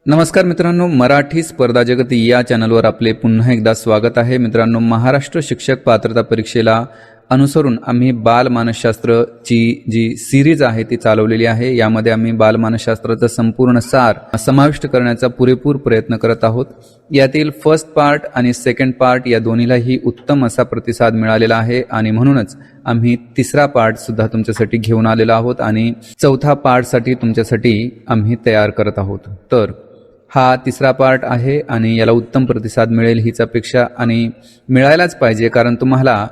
नमस्कार मित्रांनो, मराठी स्पर्धा जगत या चॅनलवर आपले पुन्हा एकदा स्वागत आहे. मित्रांनो, महाराष्ट्र शिक्षक पात्रता परीक्षेला अनुसरून आम्ही बालमानसशास्त्रची जी सिरीज आहे ती चालवलेली आहे. यामध्ये आम्ही बालमानसशास्त्राचा संपूर्ण सार समाविष्ट करण्याचा पुरेपूर प्रयत्न करत आहोत. यातील फर्स्ट पार्ट आणि सेकंड पार्ट या दोन्हीलाही उत्तम असा प्रतिसाद मिळालेला आहे आणि म्हणूनच आम्ही तिसरा पार्ट सुद्धा तुमच्यासाठी घेऊन आलेलो आहोत आणि चौथा पार्टसाठी तुमच्यासाठी आम्ही तयार करत आहोत. तर हा तिसरा पार्ट आहे आणि याला उत्तम प्रतिसाद मिळेल हीच अपेक्षा आणि मिळायलाच पाहिजे, कारण तुम्हाला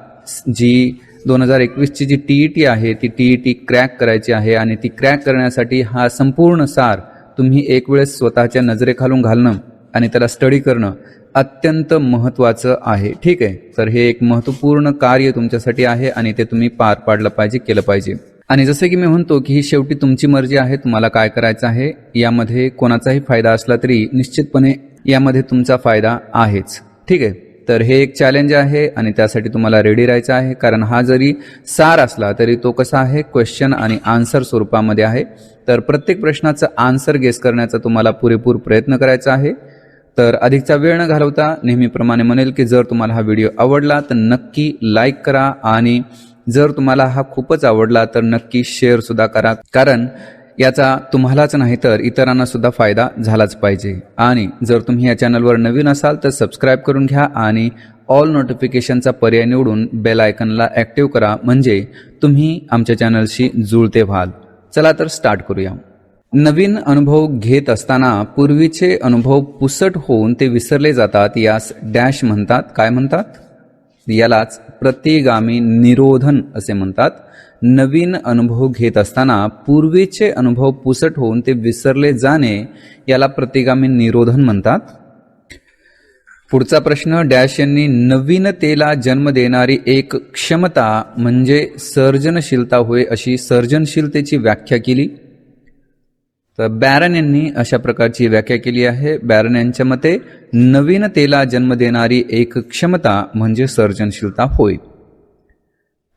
जी 2021ची जी TET आहे ती TET क्रॅक करायची आहे आणि ती क्रॅक करण्यासाठी हा संपूर्ण सार तुम्ही एक वेळेस स्वतःच्या नजरेखालून घालणं आणि त्याला स्टडी करणं अत्यंत महत्त्वाचं आहे. ठीक आहे, तर हे एक महत्त्वपूर्ण कार्य तुमच्यासाठी आहे आणि ते तुम्ही पार पाडलं पाहिजे, केलं पाहिजे. आणि जसे की मी म्हणतो की ही शेवटी तुमची मर्जी आहे, तुम्हाला काय करायचं आहे. यामध्ये कोणाचाही फायदा असला तरी निश्चितपणे यामध्ये तुमचा फायदा आहेच. ठीक आहे, तर हे एक चॅलेंज आहे आणि त्यासाठी तुम्हाला रेडी राहायचं आहे, कारण हा जरी सार असला तरी तो कसा आहे, क्वेश्चन आणि आन्सर स्वरूपामध्ये आहे. तर प्रत्येक प्रश्नाचं आन्सर गेस करण्याचा तुम्हाला पुरेपूर प्रयत्न करायचा आहे. तर अधिकचा वेळ न घालवता नेहमीप्रमाणे म्हणेल की जर तुम्हाला हा व्हिडिओ आवडला तर नक्की लाईक करा आणि जर तुम्हाला हा खूपच आवडला तर नक्की शेअर सुद्धा करा, कारण याचा तुम्हालाच नाही तर इतरांना सुद्धा फायदा झालाच पाहिजे. आणि जर तुम्ही या चॅनलवर नवीन असाल तर सबस्क्राईब करून घ्या आणि ऑल नोटिफिकेशनचा पर्याय निवडून बेल आयकनला ॲक्टिव्ह करा, म्हणजे तुम्ही आमच्या चॅनलशी जुळते व्हाल. चला तर स्टार्ट करूया. नवीन अनुभव घेत असताना पूर्वीचे अनुभव पुसट होऊन ते विसरले जातात, यास डॅश म्हणतात. काय म्हणतात? यालाच प्रतिगामी निरोधन असे म्हणतात. नवीन अनुभव घेत असताना पूर्वीचे अनुभव पुसट होऊन ते विसरले जाणे याला प्रतिगामी निरोधन म्हणतात. पुढचा प्रश्न, डॅश यांनी नवीनतेला जन्म देणारी एक क्षमता म्हणजे सर्जनशीलता होय अशी सर्जनशीलतेची व्याख्या केली. तर बॅरन यांनी अशा प्रकारची व्याख्या केली आहे. बॅरन यांच्या मते नवीनतेला जन्म देणारी एक क्षमता म्हणजे सर्जनशीलता होय.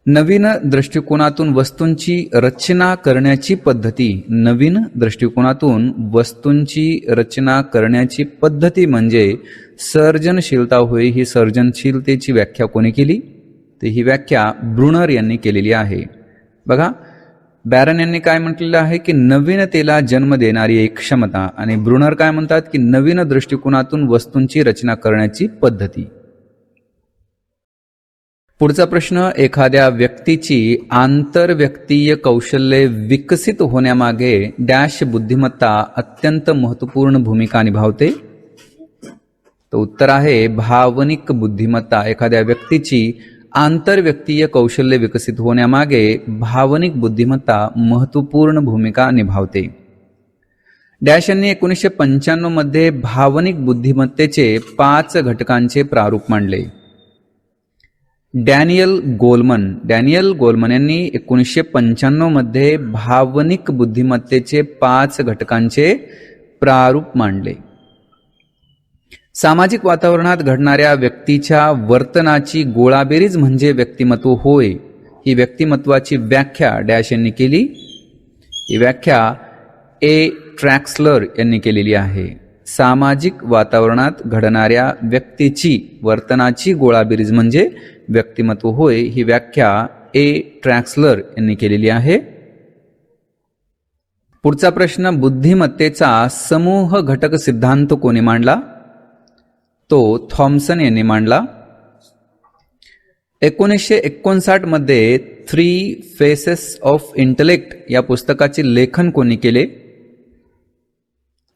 नवीन दृष्टिकोनातून वस्तूंची रचना करण्याची पद्धती, नवीन दृष्टिकोनातून वस्तूंची रचना करण्याची पद्धती म्हणजे सर्जनशीलता होय. ही सर्जनशीलतेची व्याख्या कोणी केली? तर ही व्याख्या ब्रुनर यांनी केलेली आहे. बघा, बॅरन यांनी काय म्हटलेलं आहे की नवीनतेला जन्म देणारी एक क्षमता, आणि ब्रुनर काय म्हणतात की नवीन दृष्टिकोनातून वस्तूंची रचना करण्याची पद्धती. पुढचा प्रश्न, एखाद्या व्यक्तीची आंतरव्यक्तीय कौशल्ये विकसित होण्यामागे डॅश बुद्धिमत्ता अत्यंत महत्त्वपूर्ण भूमिका निभावते. तर उत्तर आहे भावनिक बुद्धिमत्ता. एखाद्या व्यक्तीची आंतरव्यक्तीय कौशल्य विकसित होण्यामागे भावनिक बुद्धिमत्ता महत्त्वपूर्ण भूमिका निभावते. डॅश यांनी 1995 मध्ये भावनिक बुद्धिमत्तेचे 5 घटकांचे प्रारूप मांडले. डॅनियल गोलमन यांनी 1995 मध्ये भावनिक बुद्धिमत्तेचे 5 घटकांचे प्रारूप मांडले. सामाजिक वातावरणात घडणाऱ्या व्यक्तीच्या वर्तनाची गोळाबेरीज म्हणजे व्यक्तिमत्व होय. ही व्यक्तिमत्वाची व्याख्या डॅश यांनी केली. ही व्याख्या ए. ट्रॅक्सलर यांनी केलेली आहे. सामाजिक वातावरणात घडणाऱ्या व्यक्तीची वर्तनाची गोळाबेरीज म्हणजे व्यक्तिमत्व होय. ही व्याख्या ए. ट्रॅक्सलर यांनी केलेली आहे. पुढचा प्रश्न, बुद्धिमत्तेचा समूह घटक सिद्धांत कोणी मांडला? तो थॉम्सन यांनी मांडला. 1959 मध्ये 3 फेसेस ऑफ इंटेलेक्ट या पुस्तकाचे लेखन कोणी केले?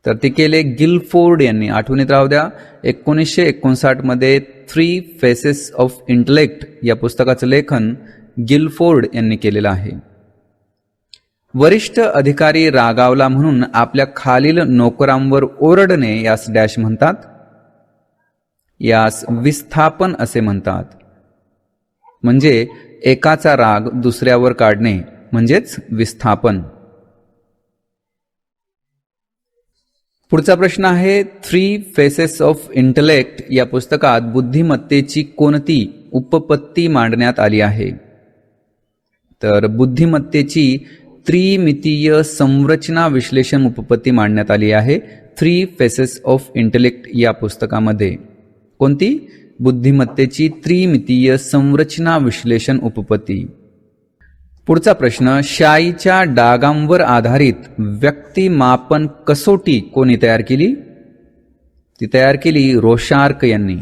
तर ते केले गिलफोर्ड यांनी. आठवणीत राहू द्या, 1959 मध्ये 3 फेसेस ऑफ इंटेलेक्ट या पुस्तकाचं लेखन गिलफोर्ड यांनी केलेलं आहे. वरिष्ठ अधिकारी रागावला म्हणून आपल्या खालील नोकरांवर ओरडणे यास डॅश म्हणतात. यास विस्थापन असे म्हणतात. म्हणजे एकाचा राग दुसऱ्यावर काढणे म्हणजेच विस्थापन. पुढचा प्रश्न आहे, 3 फेसेस ऑफ इंटेलेक्ट या पुस्तकात बुद्धिमत्तेची कोणती उपपत्ती मांडण्यात आली आहे? तर बुद्धिमत्तेची त्रिमितीय संरचना विश्लेषण उपपत्ती मांडण्यात आली आहे. थ्री फेसेस ऑफ इंटेलेक्ट या पुस्तकामध्ये. कोणती? बुद्धिमत्तेची त्रिमितीय संरचना विश्लेषण उपपत्ती. पुढचा प्रश्न, शाईच्या डागांवर आधारित व्यक्तिमापन कसोटी कोणी तयार केली? ती तयार केली रोशार्क यांनी.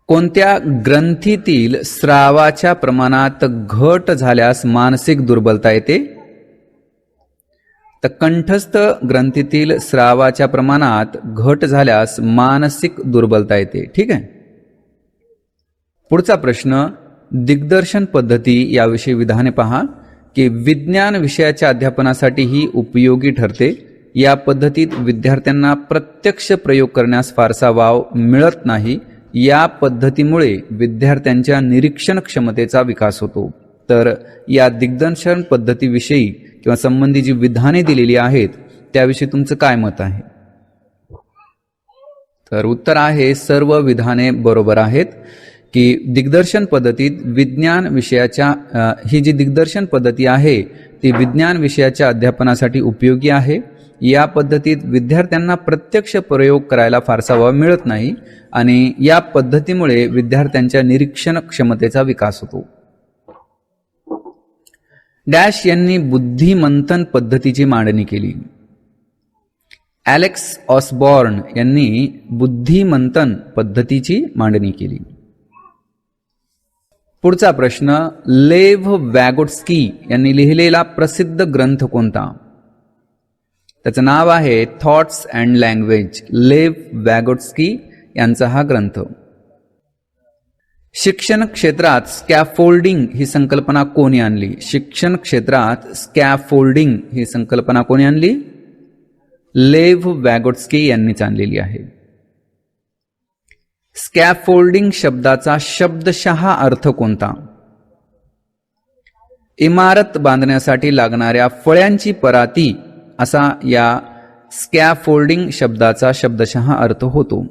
कोणत्या ग्रंथीतील स्रावाच्या प्रमाणात घट झाल्यास मानसिक दुर्बलता येते? तर कंठस्थ ग्रंथीतील स्रावाच्या प्रमाणात घट झाल्यास मानसिक दुर्बलता येते. ठीक आहे. पुढचा प्रश्न, दिग्दर्शन पद्धती याविषयी विधाने पहा की विज्ञान विषयाच्या अध्यापनासाठी ही उपयोगी ठरते. या पद्धतीत विद्यार्थ्यांना प्रत्यक्ष प्रयोग करण्यास फारसा वाव मिळत नाही. या पद्धतीमुळे विद्यार्थ्यांच्या निरीक्षण क्षमतेचा विकास होतो. तर या दिग्दर्शन पद्धतीविषयी किंवा संबंधी जी विधाने दिलेली आहेत त्याविषयी तुमचं काय मत आहे? तर उत्तर आहे सर्व विधाने बरोबर आहेत. की दिग्दर्शन पद्धतीत विज्ञान विषयाच्या ही जी दिग्दर्शन पद्धती आहे ती विज्ञान विषयाच्या अध्यापनासाठी उपयोगी आहे. या पद्धतीत विद्यार्थ्यांना प्रत्यक्ष प्रयोग करायला फारसा वाव मिळत नाही आणि या पद्धतीमुळे विद्यार्थ्यांच्या निरीक्षण क्षमतेचा विकास होतो. डॅश यांनी बुद्धिमंथन पद्धतीची मांडणी केली. ॲलेक्स ऑसबॉर्न यांनी बुद्धिमंथन पद्धतीची मांडणी केली. पुढचा प्रश्न, लेव्ह वॅगोट्स्की यांनी लिहिलेला प्रसिद्ध ग्रंथ कोणता? त्याचं नाव आहे थॉट्स अँड लँग्वेज. लेव्ह वॅगोट्स्की यांचा हा ग्रंथ. शिक्षण क्षेत्रात स्कॅफोल्डिंग ही संकल्पना कोणी आणली? शिक्षण क्षेत्रात स्कॅफोल्डिंग ही संकल्पना कोणी आणली? लेव्ह वॅगोट्स्की यांनीच आणलेली आहे. स्कॅफोल्डिंग शब्दाचा शब्दशः अर्थ कोणता? इमारत बांधण्यासाठी लागणाऱ्या फळ्यांची पराती असा या स्कॅफोल्डिंग शब्दाचा शब्दशः अर्थ होतो.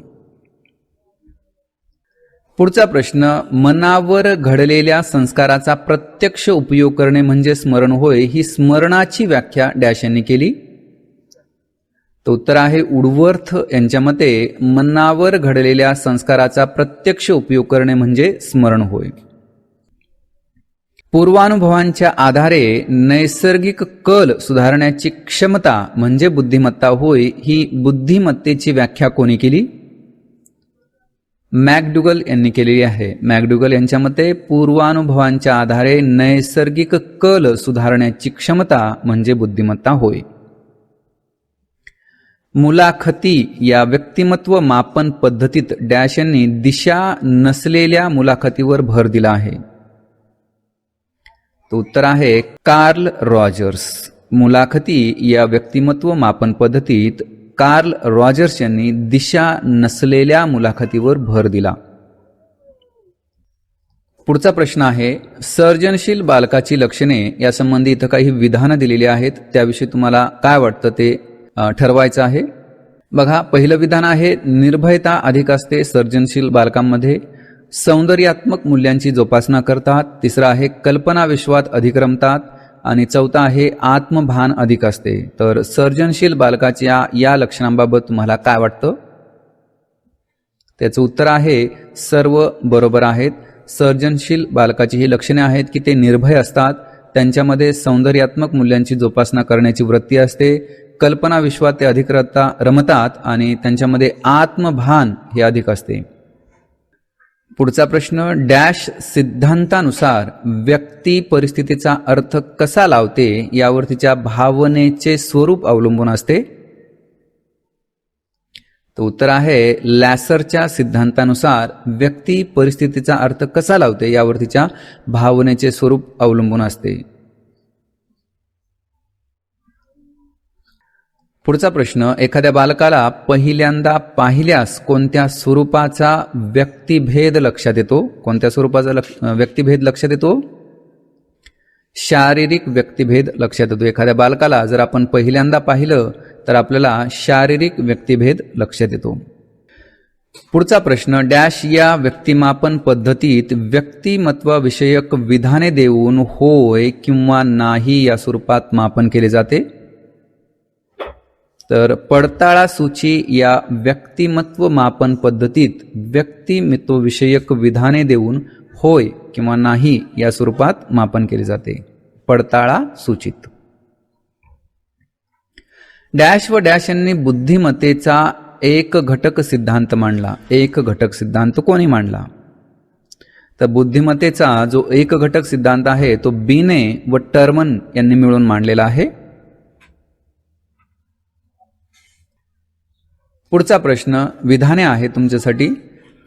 पुढचा प्रश्न, मनावर घडलेल्या संस्काराचा प्रत्यक्ष उपयोग करणे म्हणजे स्मरण होय. ही स्मरणाची व्याख्या डॅश यांनी केली. तर उत्तर आहे वुडवर्थ यांच्या मते मनावर घडलेल्या संस्काराचा प्रत्यक्ष उपयोग करणे म्हणजे स्मरण होय. पूर्वानुभवांच्या आधारे नैसर्गिक कल सुधारण्याची क्षमता म्हणजे बुद्धिमत्ता होय. ही बुद्धिमत्तेची व्याख्या कोणी केली? मॅकडुगल यांनी केलेली आहे. मॅकडुगल यांच्या मते पूर्वानुभवांच्या आधारे नैसर्गिक कल सुधारण्याची क्षमता म्हणजे बुद्धिमत्ता होय. मुलाखती या व्यक्तिमत्व मापन पद्धतीत डॅश यांनी दिशा नसलेल्या मुलाखतीवर भर दिला आहे. तो उत्तर आहे कार्ल रॉजर्स. मुलाखती या व्यक्तिमत्व मापन पद्धतीत कार्ल रॉजर्स यांनी दिशा नसलेल्या मुलाखतीवर भर दिला. पुढचा प्रश्न आहे, सर्जनशील बालकाची लक्षणे यासंबंधी इथं काही विधानं दिलेली आहेत. त्याविषयी तुम्हाला काय वाटतं ते ठरवायचं आहे. बघा, पहिलं विधान आहे निर्भयता अधिक असते सर्जनशील बालकांमध्ये. सौंदर्यात्मक मूल्यांची जोपासना करतात. तिसरं आहे कल्पना विश्वात अधिक रमतात. आणि चौथं आहे आत्मभान अधिक असते. तर सर्जनशील बालकाच्या या लक्षणांबाबत तुम्हाला काय वाटतं? त्याचं उत्तर आहे सर्व बरोबर आहेत. सर्जनशील बालकाची ही लक्षणे आहेत की ते निर्भय असतात, त्यांच्यामध्ये सौंदर्यात्मक मूल्यांची जोपासना करण्याची वृत्ती असते, कल्पना विश्वात ते अधिक रमतात आणि त्यांच्यामध्ये आत्मभान हे अधिक असते. पुढचा प्रश्न, डॅश सिद्धांतानुसार व्यक्ती परिस्थितीचा अर्थ कसा लावते यावर तिच्या भावनेचे स्वरूप अवलंबून असते. तर उत्तर आहे लॅसरच्या सिद्धांतानुसार व्यक्ती परिस्थितीचा अर्थ कसा लावते यावर तिच्या भावनेचे स्वरूप अवलंबून असते. पुढचा प्रश्न, एखाद्या बालकाला पहिल्यांदा पाहिल्यास कोणत्या स्वरूपाचा व्यक्तिभेद लक्षात येतो? कोणत्या स्वरूपाचा व्यक्तिभेद लक्षात येतो? शारीरिक व्यक्तिभेद लक्षात येतो. एखाद्या बालकाला जर आपण पहिल्यांदा पाहिलं तर आपल्याला शारीरिक व्यक्तिभेद लक्षात येतो. पुढचा प्रश्न, डॅश या व्यक्तिमापन पद्धतीत व्यक्तिमत्वाविषयक विधाने देऊन होय किंवा नाही या स्वरूपात मापन केले जाते. तर पडताळा सूची या व्यक्तिमत्व मापन पद्धतीत व्यक्तिमत्वविषयक विधाने देऊन होय किंवा नाही या स्वरूपात मापन केले जाते. पडताळा सूचित. डॅश व डॅश यांनी बुद्धिमत्तेचा एक घटक सिद्धांत मांडला. एक घटक सिद्धांत कोणी मांडला? तर बुद्धिमत्तेचा जो एक घटक सिद्धांत आहे तो बीने व टर्मन यांनी मिळून मांडलेला आहे. पुढचा प्रश्न विधाने आहे तुमच्यासाठी.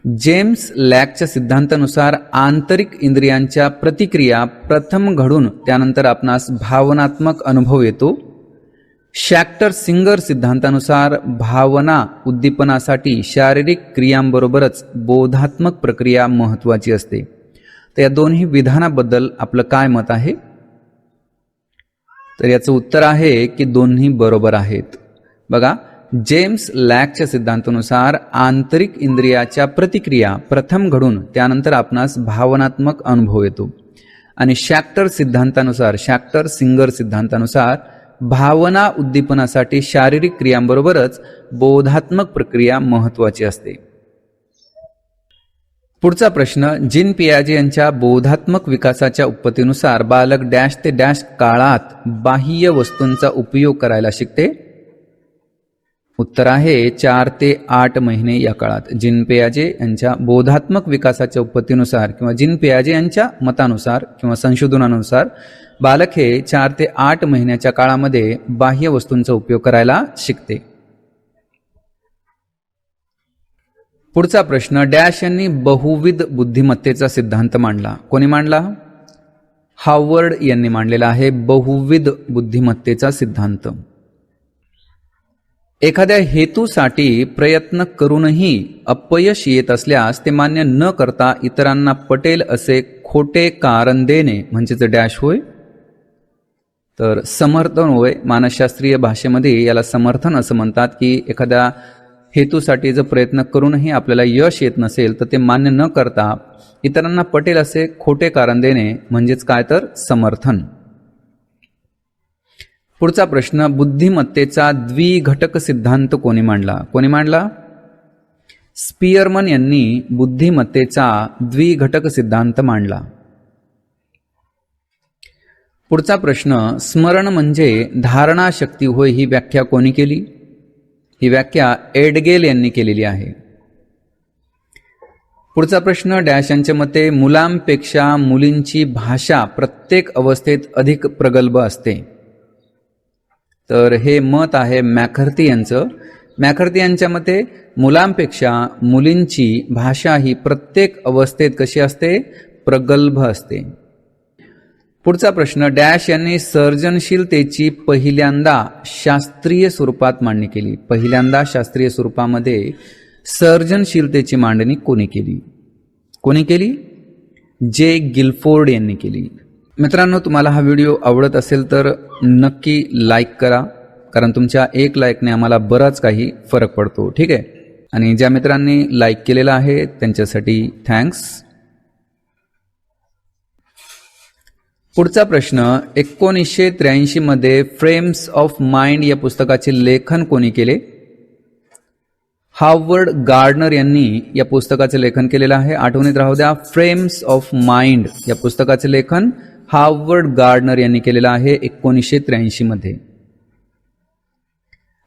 जेम्स लॅकच्या सिद्धांतानुसार आंतरिक इंद्रियांच्या प्रतिक्रिया प्रथम घडून त्यानंतर आपणास भावनात्मक अनुभव येतो. शॅक्टर सिंगर सिद्धांतानुसार भावना उद्दीपनासाठी शारीरिक क्रियांबरोबरच बोधात्मक प्रक्रिया महत्त्वाची असते. तर या दोन्ही विधानाबद्दल आपलं काय मत आहे? तर याचं उत्तर आहे की दोन्ही बरोबर आहेत. बघा, जेम्स लॅकच्या सिद्धांतानुसार आंतरिक इंद्रियाच्या प्रतिक्रिया प्रथम घडून त्यानंतर आपणास भावनात्मक अनुभव येतो. आणि शॅक्टर सिंगर सिद्धांतानुसार भावना उद्दीपनासाठी शारीरिक क्रियांबरोबरच बोधात्मक प्रक्रिया महत्त्वाची असते. पुढचा प्रश्न. जीन पियाजे यांच्या बोधात्मक विकासाच्या उत्पत्तीनुसार बालक डॅश ते डॅश काळात बाह्य वस्तूंचा उपयोग करायला शिकते. उत्तर आहे 4 ते 8 महिने या काळात. जीन पियाजे यांच्या बोधात्मक विकासाच्या उत्पत्तीनुसार किंवा जीन पियाजे यांच्या मतानुसार किंवा संशोधनानुसार बालक हे 4 ते 8 महिन्याच्या काळामध्ये बाह्य वस्तूंचा उपयोग करायला शिकते. पुढचा प्रश्न. डॅश यांनी बहुविध बुद्धिमत्तेचा सिद्धांत मांडला. कोणी मांडला? हार्वर्ड यांनी मांडलेला आहे बहुविध बुद्धिमत्तेचा सिद्धांत. एखाद्या हेतूसाठी प्रयत्न करूनही अपयश येत असल्यास ते मान्य न करता इतरांना पटेल असे खोटे कारण देणे म्हणजेच डॅश होय. तर समर्थन होय. मानसशास्त्रीय भाषेमध्ये याला समर्थन असं म्हणतात की एखाद्या हेतूसाठी जर प्रयत्न करूनही आपल्याला यश येत नसेल तर ते मान्य न करता इतरांना पटेल असे खोटे कारण देणे म्हणजेच काय तर समर्थन. पुढचा प्रश्न. बुद्धिमत्तेचा द्विघटक सिद्धांत कोणी मांडला? कोणी मांडला? स्पियरमन यांनी बुद्धिमत्तेचा द्विघटक सिद्धांत मांडला. पुढचा प्रश्न. स्मरण म्हणजे धारणा शक्ती होय ही व्याख्या कोणी केली? ही व्याख्या एडगेल यांनी केलेली आहे. पुढचा प्रश्न. डॅश यांच्या मते मुलांपेक्षा मुलींची भाषा प्रत्येक अवस्थेत अधिक प्रगल्भ असते. तर हे मत आहे मॅकर्थी यांचं. मॅकर्थी यांच्या मते मुलांपेक्षा मुलींची भाषा ही प्रत्येक अवस्थेत कशी असते? प्रगल्भ असते. पुढचा प्रश्न. डॅश यांनी सर्जनशीलतेची पहिल्यांदा शास्त्रीय स्वरूपात मांडणी केली. पहिल्यांदा शास्त्रीय स्वरूपामध्ये सर्जनशीलतेची मांडणी कोणी केली? कोणी केली? जे गिलफोर्ड यांनी केली. मित्रांनो, तुम्हाला हा व्हिडिओ आवडत असेल तर नक्की लाईक करा, कारण तुमच्या एक लाईकने आम्हाला बराच काही फरक पडतो. ठीक आहे. आणि ज्या मित्रांनी लाईक केलेला आहे त्यांच्यासाठी थँक्स. पुढचा प्रश्न. 1983 मध्ये फ्रेम्स ऑफ माइंड या पुस्तकाचे लेखन कोणी केले? हार्वर्ड गार्डनर यांनी या पुस्तकाचे लेखन केलेलं आहे. आठवणीत राहू द्या, फ्रेम्स ऑफ माइंड या पुस्तकाचे लेखन हार्वर्ड गार्डनर यांनी केलेलं आहे 1983 मध्ये.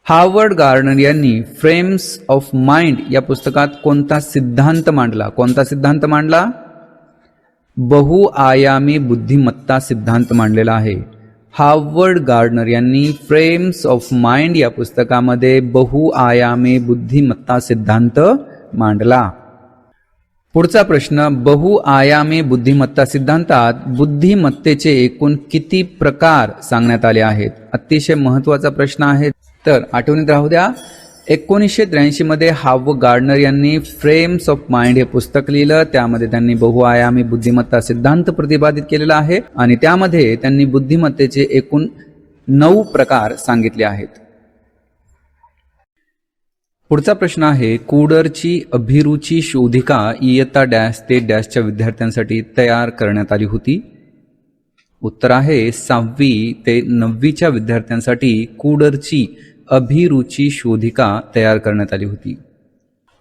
हार्वर्ड गार्डनर यांनी फ्रेम्स ऑफ माइंड या पुस्तकात कोणता सिद्धांत मांडला? कोणता सिद्धांत मांडला? बहुआयामी बुद्धिमत्ता सिद्धांत मांडलेला आहे. हार्वर्ड गार्डनर यांनी फ्रेम्स ऑफ माइंड या पुस्तकामध्ये बहुआयामी बुद्धिमत्ता सिद्धांत मांडला. पुढचा प्रश्न. बहुआयामी बुद्धिमत्ता सिद्धांतात बुद्धिमत्तेचे एकूण किती प्रकार सांगण्यात आले आहेत? अतिशय महत्त्वाचा प्रश्न आहे. तर आठवणीत राहू द्या, 1983 मध्ये हार्वर्ड गार्डनर यांनी फ्रेम्स ऑफ माइंड हे पुस्तक लिहिलं. त्यामध्ये त्यांनी बहुआयामी बुद्धिमत्ता सिद्धांत प्रतिपादित केलेला आहे आणि त्यामध्ये त्यांनी बुद्धिमत्तेचे एकूण 9 प्रकार सांगितले आहेत. पुढचा प्रश्न आहे. कूडरची अभिरुची शोधिका इयत्ता डॅश ते डॅशच्या विद्यार्थ्यांसाठी तयार करण्यात आली होती. उत्तर आहे 6वी ते 9वीच्या विद्यार्थ्यांसाठी कूडरची अभिरुची शोधिका तयार करण्यात आली होती.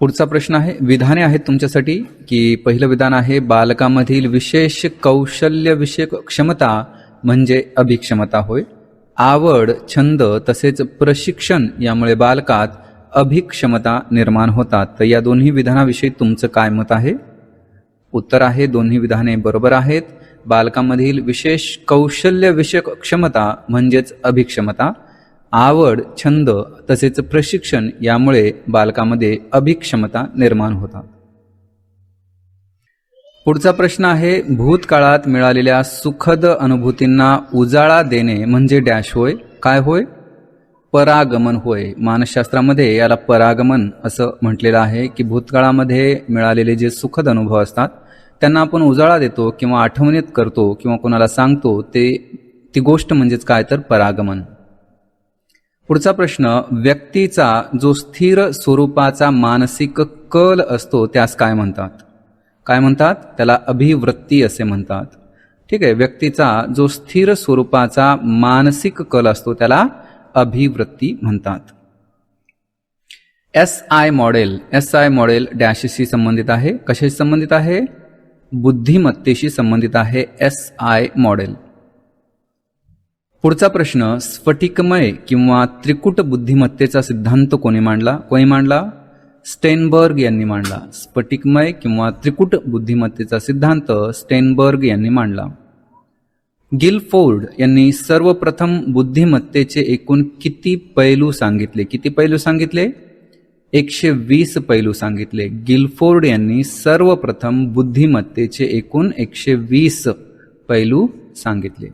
पुढचा प्रश्न आहे, विधाने आहेत तुमच्यासाठी की पहिलं विधान आहे, बालकामधील विशेष कौशल्य विषयक क्षमता म्हणजे अभिक्षमता होय. आवड, छंद तसेच प्रशिक्षण यामुळे बालकात अभिक्षमता निर्माण होतात. तर या दोन्ही विधानाविषयी तुमचं काय मत आहे? उत्तर आहे दोन्ही विधाने बरोबर आहेत. बालकांमधील विशेष कौशल्य विषयक क्षमता म्हणजेच अभिक्षमता, आवड, छंद तसेच प्रशिक्षण यामुळे बालकामध्ये अभिक्षमता निर्माण होतात. पुढचा प्रश्न आहे, भूतकाळात मिळालेल्या सुखद अनुभूतींना उजाळा देणे म्हणजे डॅश होय. काय होय? परागमन होय. मानसशास्त्रामध्ये याला परागमन असं म्हटलेलं आहे की भूतकाळामध्ये मिळालेले जे सुखद अनुभव असतात त्यांना आपण उजाळा देतो किंवा आठवणीत करतो किंवा कोणाला सांगतो, ती गोष्ट म्हणजेच काय तर परागमन. पुढचा प्रश्न, व्यक्तीचा जो स्थिर स्वरूपाचा मानसिक कल असतो त्यास काय म्हणतात? काय म्हणतात? त्याला अभिवृत्ती असे म्हणतात. ठीक आहे, व्यक्तीचा जो स्थिर स्वरूपाचा मानसिक कल असतो त्याला अभिवृत्ती म्हणतात. SI मॉडेल डॅशशी संबंधित आहे. कशाशी संबंधित आहे? बुद्धिमत्तेशी संबंधित आहे SI मॉडेल. पुढचा प्रश्न, स्फटिकमय किंवा त्रिकुट बुद्धिमत्तेचा सिद्धांत कोणी मांडला? स्टेनबर्ग यांनी मांडला. स्फटिकमय किंवा त्रिकुट बुद्धिमत्तेचा सिद्धांत स्टेनबर्ग यांनी मांडला. गिलफोर्ड यांनी सर्वप्रथम बुद्धिमत्तेचे एकूण किती पैलू सांगितले? 120 पैलू सांगितले. गिलफोर्ड यांनी सर्वप्रथम बुद्धिमत्तेचे एकूण 120 पैलू सांगितले.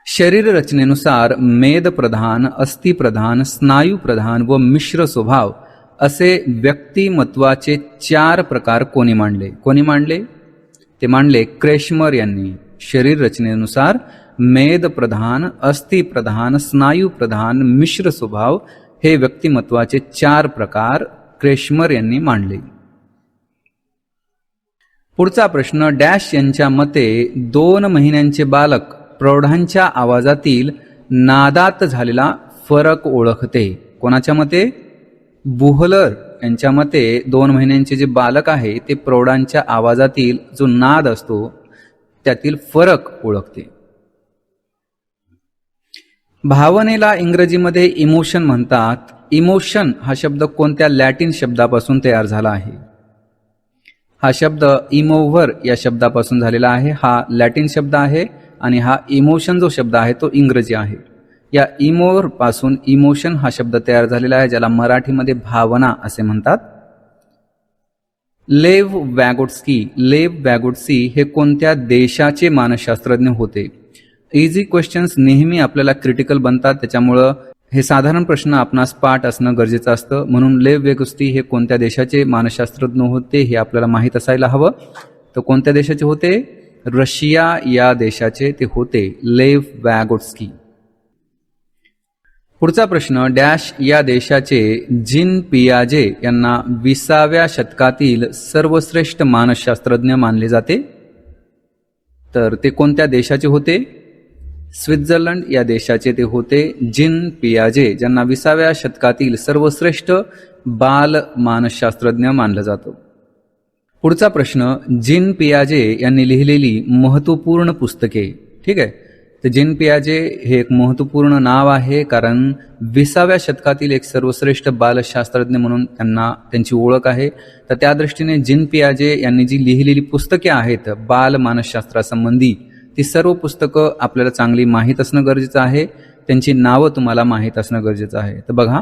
शरीर रचनेनुसार मेदप्रधान, अस्थिप्रधान, स्नायुप्रधान व मिश्र स्वभाव असे व्यक्तिमत्वाचे 4 प्रकार कोणी मांडले? ते मांडले क्रेशमर यांनी. शरीर रचनेनुसार मेदप्रधान, अस्थिप्रधान, स्नायुप्रधान, मिश्र स्वभाव हे व्यक्तिमत्वाचे 4 प्रकार क्रेशमर यांनी मांडले. पुढचा प्रश्न, डॅश यांच्या मते 2 महिन्यांचे बालक प्रौढांच्या आवाजातील नादात झालेला फरक ओळखते. कोणाच्या मते? बुहलर यांच्या मते 2 महिन्यांचे जे बालक आहे ते प्रौढांच्या आवाजातील जो नाद असतो त्यातील फरक ओळखते. भावनेला इंग्रजीमध्ये इमोशन म्हणतात. इमोशन हा शब्द कोणत्या लॅटिन शब्दापासून तयार झाला आहे? हा शब्द इमोव्हर या शब्दापासून झालेला आहे. हा लॅटिन शब्द आहे आणि हा इमोशन जो शब्द आहे तो इंग्रजी आहे. या इमोव्हर पासून इमोशन हा शब्द तयार झालेला आहे, ज्याला मराठीमध्ये भावना असे म्हणतात. लेव वॅगोट्स्की हे कोणत्या देशाचे मानसशास्त्रज्ञ होते? इझी क्वेश्चन्स नेहमी आपल्याला क्रिटिकल बनतात, त्याच्यामुळं हे साधारण प्रश्न आपणास पाठ असणं गरजेचं असतं. म्हणून लेव वॅगोट्स्की हे कोणत्या देशाचे मानसशास्त्रज्ञ होते हे आपल्याला माहीत असायला हवं. तर कोणत्या देशाचे होते? रशिया या देशाचे ते होते, लेव वॅगोट्स्की. पुढचा प्रश्न, डॅश या देशाचे जीन पियाजे यांना 20व्या शतकातील सर्वश्रेष्ठ मानसशास्त्रज्ञ मानले जाते. तर ते कोणत्या देशाचे होते? स्वित्झर्लंड या देशाचे ते होते, जीन पियाजे, ज्यांना 20व्या शतकातील सर्वश्रेष्ठ बाल मानसशास्त्रज्ञ मानलं जातं. पुढचा प्रश्न, जीन पियाजे यांनी लिहिलेली महत्त्वपूर्ण पुस्तके. ठीक आहे, तर जीन पियाजे हे एक महत्त्वपूर्ण नाव आहे, कारण 20व्या शतकातील एक सर्वश्रेष्ठ बालशास्त्रज्ञ म्हणून त्यांची ओळख आहे. तर त्या दृष्टीने जीन पियाजे यांनी जी लिहिलेली पुस्तके आहेत बाल मानसशास्त्रासंबंधी, ती सर्व पुस्तकं आपल्याला चांगली माहीत असणं गरजेचं आहे. त्यांची नावं तुम्हाला माहीत असणं गरजेचं आहे. तर बघा,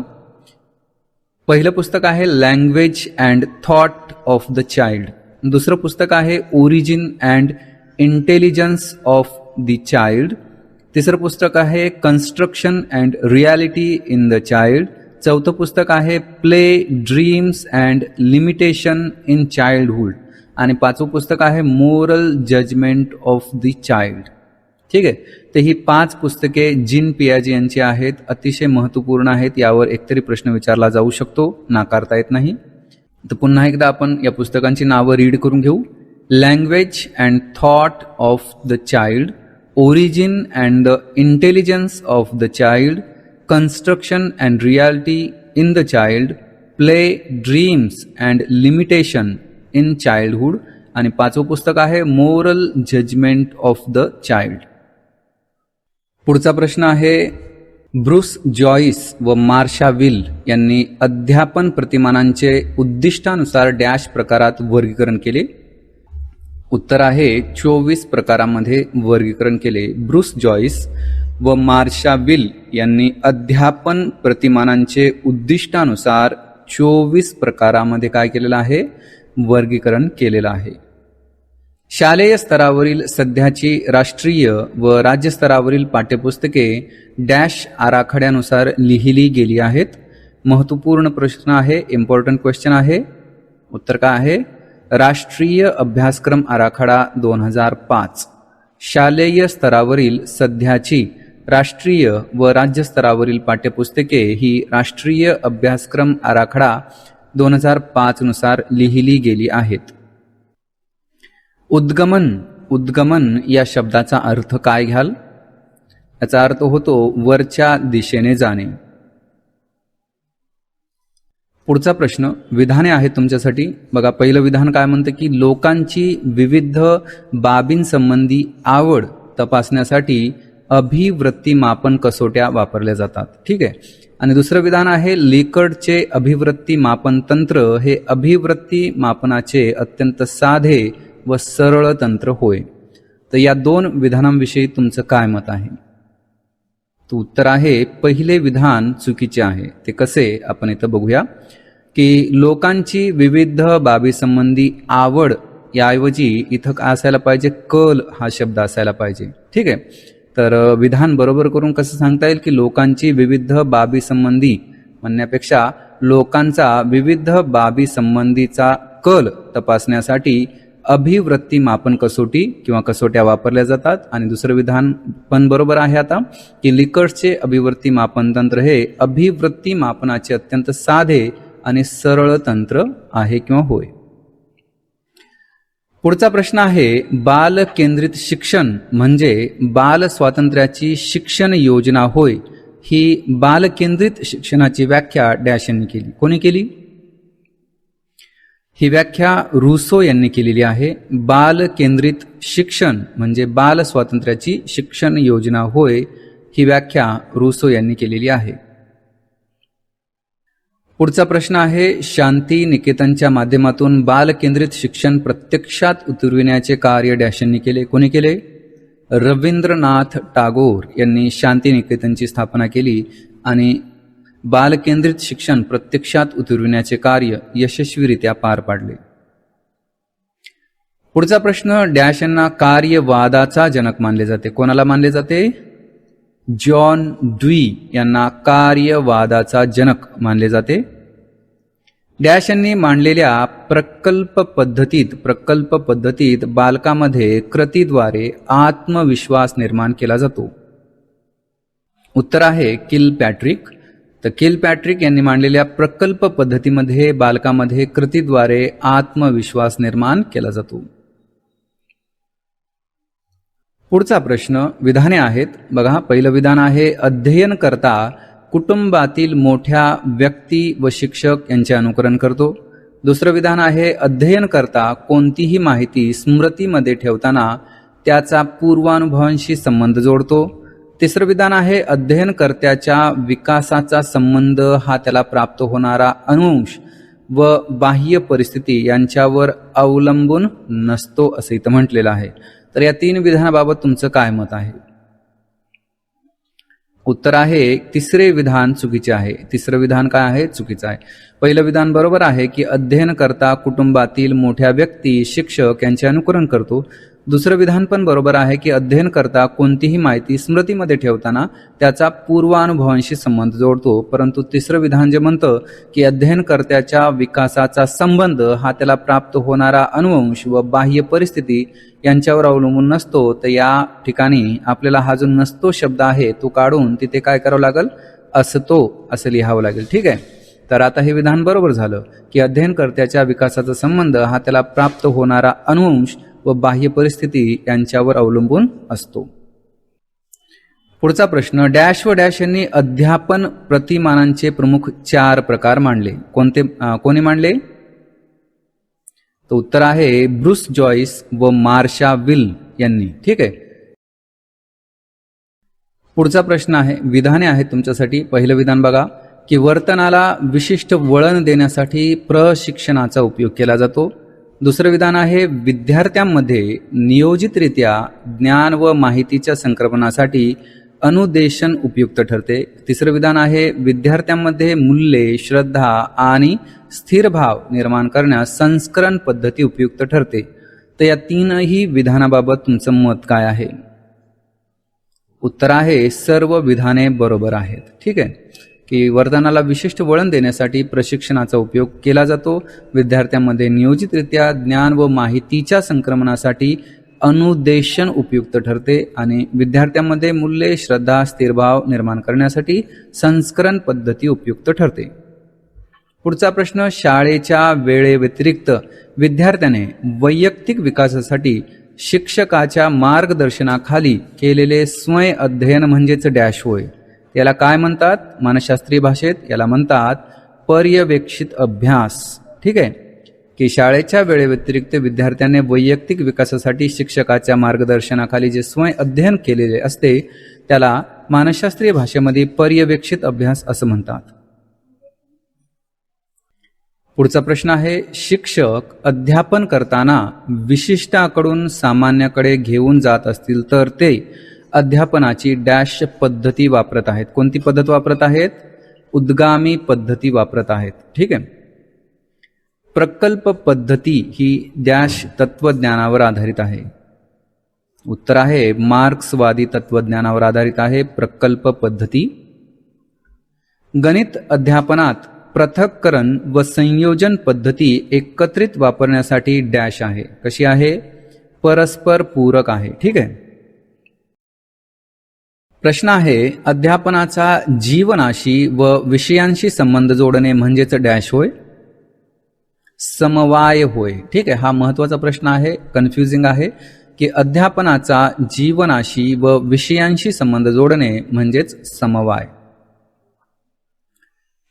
पहिलं पुस्तक आहे language and thought of the child. दुसरं पुस्तक आहे origin and intelligence of the child. तिसरं पुस्तक आहे construction and reality in the child. चौथं पुस्तक आहे play, dreams and limitation in childhood. आणि 5वं पुस्तक आहे moral judgement of the child. ठीक आहे, तर ही 5 पुस्तके जीन पियाजे यांची आहेत, अतिशय महत्त्वपूर्ण आहेत. यावर एकतरी प्रश्न विचारला जाऊ शकतो, नाकारता येत नाही. तर पुन्हा एकदा आपण या पुस्तकांची नावं रीड करून घेऊ. Language and thought of the child, origin and the intelligence of the child, construction and reality in the child, play, dreams and limitation in childhood. आणि 5वं पुस्तक आहे moral judgement of the child. पुढचा प्रश्न आहे, Bruce Joyce व मार्शा will यांनी अध्यापन प्रतिमानांचे उद्दिष्टानुसार डॅश प्रकारात वर्गीकरण केले. उत्तर आहे 24 प्रकारामध्ये वर्गीकरण केले. ब्रूस जॉईस व मार्शा विल यांनी अध्यापन प्रतिमानांचे उद्दिष्टानुसार 24 प्रकारामध्ये काय केलेलं आहे, वर्गीकरण केलेलं आहे. शालेय स्तरावरील सध्याची राष्ट्रीय व राज्य स्तरावरील पाठ्यपुस्तके डॅश आराखड्यानुसार लिहिली गेली आहेत. महत्त्वपूर्ण प्रश्न आहे, इम्पॉर्टंट क्वेश्चन आहे. उत्तर काय आहे, राष्ट्रीय अभ्यासक्रम आराखडा 2005. शालेय स्तरावरील सध्याची राष्ट्रीय व राज्य स्तरावरील पाठ्यपुस्तके ही राष्ट्रीय अभ्यासक्रम आराखडा 2005 नुसार लिहिली गेली आहेत. उद्गमन या शब्दाचा अर्थ काय घ्याल? याचा अर्थ होतो वरच्या दिशेने जाणे. पुढचा प्रश्न विधाने आहेत तुमच्यासाठी. बघा, पहिलं विधान काय म्हणतं की लोकांची विविध बाबींसंबंधी आवड तपासण्यासाठी अभिवृत्ती मापन कसोट्या वापरल्या जातात. ठीक आहे. आणि दुसरं विधान आहे, लिकर्टचे अभिवृत्ती मापन तंत्र हे अभिवृत्ती मापनाचे अत्यंत साधे व सरळ तंत्र होय. तर या 2 विधानांविषयी तुमचं काय मत आहे? तर उत्तर आहे पहिले विधान चुकीचे आहे. ते कसे आपण इथं बघूया की लोकांची विविध बाबीसंबंधी आवड याऐवजी इथं काय असायला पाहिजे, कल हा शब्द असायला पाहिजे. ठीक आहे. तर विधान बरोबर करून कसं सांगता येईल की लोकांची विविध बाबीसंबंधी म्हणण्यापेक्षा लोकांचा विविध बाबीसंबंधीचा कल तपासण्यासाठी अभिवृत्ती मापन कसोटी किंवा कसोट्या वापरल्या जातात. आणि दुसरं विधान पण बरोबर आहे आता की लिकर्टचे अभिवृत्ती मापन तंत्र हे अभिवृत्ती मापनाचे अत्यंत साधे आणि सरळ तंत्र आहे किंवा होय. पुढचा प्रश्न आहे, बाल केंद्रित शिक्षण म्हणजे बाल स्वातंत्र्याची शिक्षण योजना होय. ही बाल केंद्रित शिक्षणाची व्याख्या डॅश यांनी केली. कोणी केली? ही व्याख्या रुसो यांनी केलेली आहे. बाल केंद्रित शिक्षण म्हणजे बाल स्वातंत्र्याची शिक्षण योजना होय. ही व्याख्या रुसो यांनी केलेली आहे. पुढचा प्रश्न आहे, शांती निकेतनच्या माध्यमातून बाल केंद्रित शिक्षण प्रत्यक्षात उतरविण्याचे कार्य डॅश यांनी केले. कोणी केले? रवींद्रनाथ टागोर यांनी शांती निकेतनची स्थापना केली आणि बाल केंद्रित शिक्षण प्रत्यक्षात उतरविण्याचे कार्य यशस्वीरित्या पार पाडले. पुढचा प्रश्न, डॅश यांना कार्यवादाचा जनक मानले जाते. कोणाला मानले जाते? जॉन ड्वी यांना कार्यवादाचा जनक मानले जाते. डॅश यांनी मांडलेल्या प्रकल्प पद्धतीत बालकामध्ये कृतीद्वारे आत्मविश्वास निर्माण केला जातो. उत्तर आहे किलपॅट्रिक. तर किलपॅट्रिक यांनी मांडलेल्या प्रकल्प पद्धतीमध्ये बालकामध्ये कृतीद्वारे आत्मविश्वास निर्माण केला जातो. पुढचा प्रश्न विधाने आहेत. बघा, पहिलं विधान आहे, अध्ययनकर्ता कुटुंबातील मोठ्या व्यक्ती व शिक्षक यांचे अनुकरण करतो. दुसरं विधान आहे, अध्ययनकर्ता कोणतीही माहिती स्मृतीमध्ये ठेवताना त्याचा पूर्वानुभवांशी संबंध जोडतो. तिसरं विधान आहे, अध्ययनकर्त्याच्या विकासाचा संबंध हा त्याला प्राप्त होणारा अनुवंश व बाह्य परिस्थिती यांच्यावर अवलंबून नसतो असं इथं म्हटलेलं आहे. तर या 3 विधानाबाबत तुमचं काय मत आहे? उत्तर आहे तिसरे विधान चुकीचे आहे. तिसरं विधान काय आहे? चुकीचं आहे. पहिलं विधान बरोबर आहे की अध्ययनकर्ता कुटुंबातील मोठ्या व्यक्ती शिक्षक यांचे अनुकरण करतो. दुसरं विधान पण बरोबर आहे की अध्ययनकर्ता कोणतीही माहिती स्मृतीमध्ये ठेवताना त्याचा पूर्वानुभवांशी संबंध जोडतो. परंतु तिसरं विधान जे म्हणतं की अध्ययनकर्त्याच्या विकासाचा संबंध हा त्याला प्राप्त होणारा अनुवंश व बाह्य परिस्थिती यांच्यावर अवलंबून नसतो. तर या ठिकाणी आपल्याला हा जो नसतो शब्द आहे तो काढून तिथे काय करावं लागेल? असतो असं लिहावं लागेल. ठीक आहे. तर आता हे विधान बरोबर झालं की अध्ययनकर्त्याच्या विकासाचा संबंध हा त्याला प्राप्त होणारा अनुवंश व बाह्य परिस्थिती यांच्यावर अवलंबून असतो. पुढचा प्रश्न, डॅश व डॅश यांनी अध्यापन प्रतिमानांचे प्रमुख 4 प्रकार मांडले. कोणी मांडले? तर उत्तर आहे ब्रूस जॉइस व मार्शा विल यांनी. ठीक आहे. पुढचा प्रश्न आहे, विधाने आहेत तुमच्यासाठी. पहिलं विधान बघा की वर्तनाला विशिष्ट वळण देण्यासाठी प्रशिक्षणाचा उपयोग केला जातो. दुसरं विधान आहे, विद्यार्थ्यांमध्ये नियोजितरित्या ज्ञान व माहितीच्या संक्रमणासाठी अनुदेशन उपयुक्त ठरते. तिसरं विधान आहे, विद्यार्थ्यांमध्ये मूल्ये, श्रद्धा आणि स्थिर भाव निर्माण करण्यास संस्करण पद्धती उपयुक्त ठरते. तर या तीनही विधानाबाबत तुमचं मत काय आहे? उत्तर आहे सर्व विधाने बरोबर आहेत. ठीक आहे, की वर्तनाला विशिष्ट वळण देण्यासाठी प्रशिक्षणाचा उपयोग केला जातो. विद्यार्थ्यांमध्ये नियोजितरित्या ज्ञान व माहितीच्या संक्रमणासाठी अनुदेशन उपयुक्त ठरते आणि विद्यार्थ्यांमध्ये मूल्ये, श्रद्धा, स्थिरभाव निर्माण करण्यासाठी संस्करण पद्धती उपयुक्त ठरते. पुढचा प्रश्न, शाळेच्या वेळेव्यतिरिक्त विद्यार्थ्याने वैयक्तिक विकासासाठी शिक्षकाच्या मार्गदर्शनाखाली केलेले स्वयं अध्ययन म्हणजेच डॅश होय. याला काय म्हणतात मानसशास्त्रीय भाषेत? याला म्हणतात पर्यवेक्षित अभ्यास. ठीक आहे, की शाळेच्या वेळेव्यतिरिक्त विद्यार्थ्याने वैयक्तिक विकासासाठी शिक्षकाच्या मार्गदर्शनाखाली जे स्वयं अध्ययन केलेले असते त्याला मानसशास्त्रीय भाषेमध्ये पर्यवेक्षित अभ्यास असं म्हणतात. पुढचा प्रश्न आहे, शिक्षक अध्यापन करताना विशिष्टाकडून सामान्याकडे घेऊन जात असतील तर ते अध्यापनाची डॅश पद्धती वापरत आहेत. कोणती पद्धत वापरत आहेत? उद्गामी पद्धती वापरत आहेत. ठीक आहे. प्रकल्प पद्धती ही डॅश तत्वज्ञानावर आधारित आहे. उत्तर आहे मार्क्सवादी तत्वज्ञानावर आधारित आहे प्रकल्प पद्धती. गणित अध्यापनात पृथक्करण व संयोजन पद्धती एकत्रित वापरण्यासाठी डॅश आहे. कशी आहे? परस्पर पूरक आहे. ठीक आहे. प्रश्न आहे, अध्यापनाचा जीवनाशी व विषयांशी संबंध जोडणे म्हणजेच डॅश होय. समवाय होय. ठीक आहे, हा महत्वाचा प्रश्न आहे, कन्फ्युजिंग आहे, की अध्यापनाचा जीवनाशी व विषयांशी संबंध जोडणे म्हणजेच समवाय.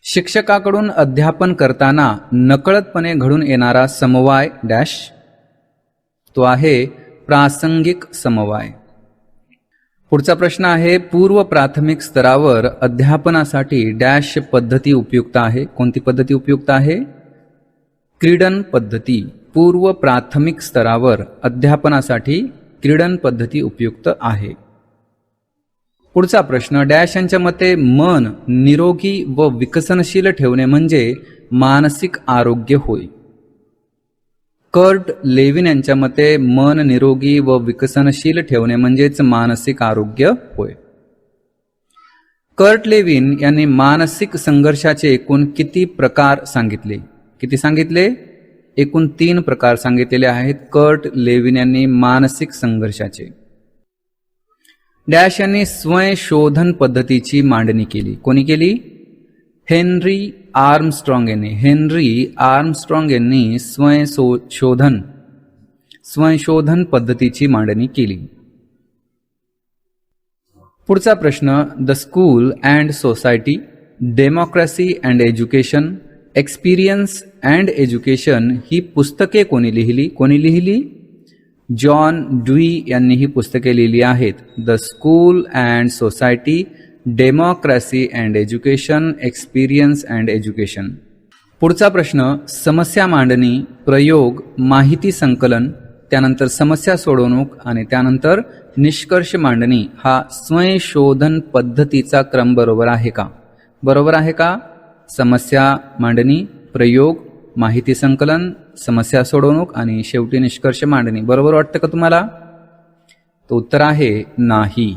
शिक्षकाकडून अध्यापन करताना नकळतपणे घडून येणारा समवाय डॅश, तो आहे प्रासंगिक समवाय. पुढचा प्रश्न आहे, पूर्व प्राथमिक स्तरावर अध्यापनासाठी डॅश पद्धती उपयुक्त आहे. कोणती पद्धती उपयुक्त आहे? क्रीडन पद्धती. पूर्व प्राथमिक स्तरावर अध्यापनासाठी क्रीडन पद्धती उपयुक्त आहे. पुढचा प्रश्न, डॅश यांच्या मते मन निरोगी व विकसनशील ठेवणे म्हणजे मानसिक आरोग्य होय. कर्ट लेविन यांच्या मते मन निरोगी व विकसनशील ठेवणे म्हणजेच मानसिक आरोग्य होय. कर्ट लेविन यांनी मानसिक संघर्षाचे एकूण किती प्रकार सांगितले? किती सांगितले? एकूण 3 प्रकार सांगितलेले आहेत कर्ट लेविन यांनी मानसिक संघर्षाचे. डॅश यांनी स्वयंशोधन पद्धतीची मांडणी केली. कोणी केली? हेनरी आर्मस्ट्रॉंग यांनी. हेनरी आर्मस्ट्रॉंग यांनी स्वयंशोधन पद्धतीची मांडणी केली. पुढचा प्रश्न, the school and society, democracy and education, experience and education ही पुस्तके कोणी लिहिली? कोणी लिहिली? जॉन ड्यूई यांनी ही पुस्तके लिहिली आहेत. The school and society, democracy and education, experience and education. पुढचा प्रश्न, समस्या मांडणी, प्रयोग, माहिती संकलन, त्यानंतर समस्या सोडवणूक आणि त्यानंतर निष्कर्ष मांडणी हा स्वयंशोधन पद्धतीचा क्रम बरोबर आहे का? बरोबर आहे का? समस्या मांडणी, प्रयोग, माहिती संकलन, समस्या सोडवणूक आणि शेवटी निष्कर्ष मांडणी. बरोबर वाटतं का तुम्हाला? तो उत्तर आहे नाही.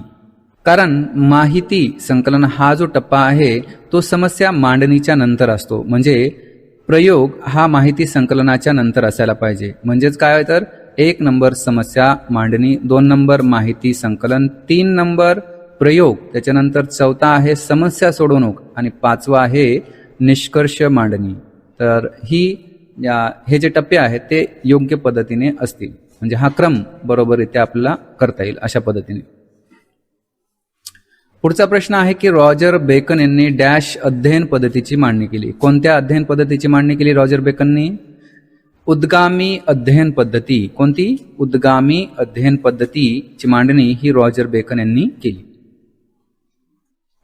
कारण माहिती संकलन हा जो टप्पा आहे तो समस्या मांडणीच्या नंतर असतो. म्हणजे प्रयोग हा माहिती संकलनाच्या नंतर असायला पाहिजे. म्हणजेच काय तर 1 नंबर समस्या मांडणी, 2 नंबर माहिती संकलन, 3 नंबर प्रयोग, त्याच्यानंतर 4था आहे समस्या सोडवणूक आणि 5वा आहे निष्कर्ष मांडणी. तर हे जे टप्पे आहेत ते योग्य पद्धतीने असतील. म्हणजे हा क्रम बरोबररित्या आपल्याला करता येईल अशा पद्धतीने. पुढचा प्रश्न आहे की रॉजर बेकन यांनी डॅश अध्ययन पद्धतीची मांडणी केली. कोणत्या अध्ययन पद्धतीची मांडणी केली रॉजर बेकननी? उद्गामी अध्ययन पद्धती. कोणती? उद्गामी अध्ययन पद्धतीची मांडणी ही रॉजर बेकन यांनी केली.